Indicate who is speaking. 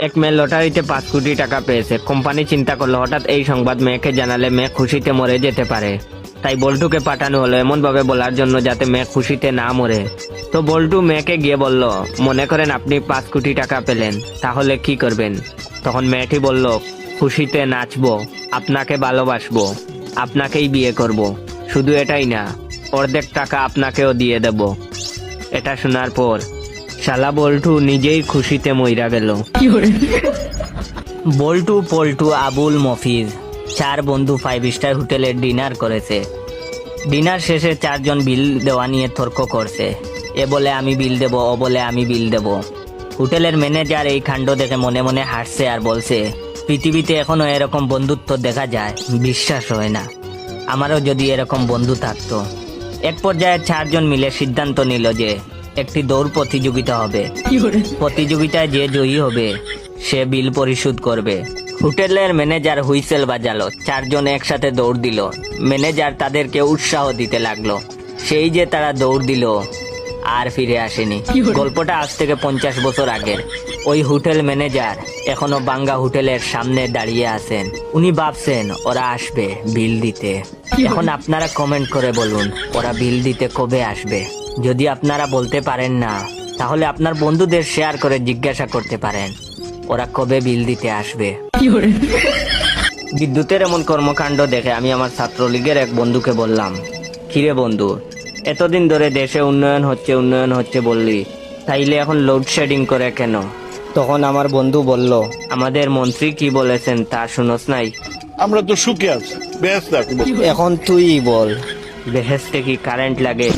Speaker 1: এক মেয়ে লটারিতে 5 কোটি টাকা পেয়েছে। কোম্পানি চিন্তা করলো হঠাৎ এই সংবাদ মেয়েকে জানালে মেয়ে খুশিতে মরে যেতে পারে। তাই বল্টুকে পাঠানো হলো এমন ভাবে বলার জন্য যাতে মেয়ে খুশিতে না মরে। তো বল্টু মেয়েকে গিয়ে বলল, মনে করেন আপনি 5 কোটি টাকা পেলেন, তাহলে কি করবেন? তখন মেয়েটি বলল, খুশিতে নাচবো, আপনাকে ভালোবাসবো, আপনাকেই বিয়ে করব। শুধু এটাই না, অর্ধেক টাকা আপনাকেও দিয়ে দেব। এটা শোনার পর শালা বল্টু নিজেই খুশিতে মইরা গেল। বল্টু, পল্টু, আবুল, মফিজ 4 বন্ধু 5 স্টার হোটেলে ডিনার করেছে। ডিনার শেষে 4 জন বিল দেওয়া নিয়ে তর্ক করছে। এ বলে আমি বিল দেব, ও বলে আমি বিল দেব। হোটেলের ম্যানেজার এই কাণ্ড দেখে মনে মনে হাসছে আর বলছে, পৃথিবীতে এখনো এরকম বন্ধুত্ব দেখা যায়, বিশ্বাস হয় না। আমারও যদি এরকম বন্ধু থাকতো। এক পর্যায়ে 4 জন মিলে সিদ্ধান্ত নিল যে একটি দৌড় প্রতিযোগিতা হবে। প্রতিযোগিতায় যে জয়ী হবে সে বিল পরিশোধ করবে। হোটেলের ম্যানেজার হুইসেল বাজালো। 4 জন একসাথে দৌড় দিল। ম্যানেজার তাদেরকে উৎসাহ দিতে লাগলো। সেই যে তারা দৌড় দিল আর ফিরে আসেনি। গল্পটা আজ থেকে 50 বছর আগের। ওই হোটেল ম্যানেজার এখনো বাঙ্গা হোটেলের সামনে দাঁড়িয়ে আছেন। উনি ভাবছেন ওরা আসবে বিল দিতে। এখন আপনারা কমেন্ট করে বলুন ওরা বিল দিতে কবে আসবে। যদি আপনারা বলতে পারেন না, তাহলে আপনার বন্ধুদের শেয়ার করে জিজ্ঞাসা করতে পারেন ওরা কবে বিল দিতে আসবে। বিদ্যুতের এমন কর্মকাণ্ড দেখে আমি আমার ছাত্রলীগের এক বন্ধুকে বললাম, কিরে বন্ধু, এতদিন ধরে দেশে উন্নয়ন হচ্ছে বললি, তাইলে এখন লোডশেডিং করে কেন? তখন আমার বন্ধু বলল, আমাদের মন্ত্রী কি বলেছেন তা শুনোস নাই?
Speaker 2: আমরা তো সুখে আছি, বেশ থাকবো।
Speaker 1: এখন তুই বল, বেহেস্তে কি কারেন্ট লাগে?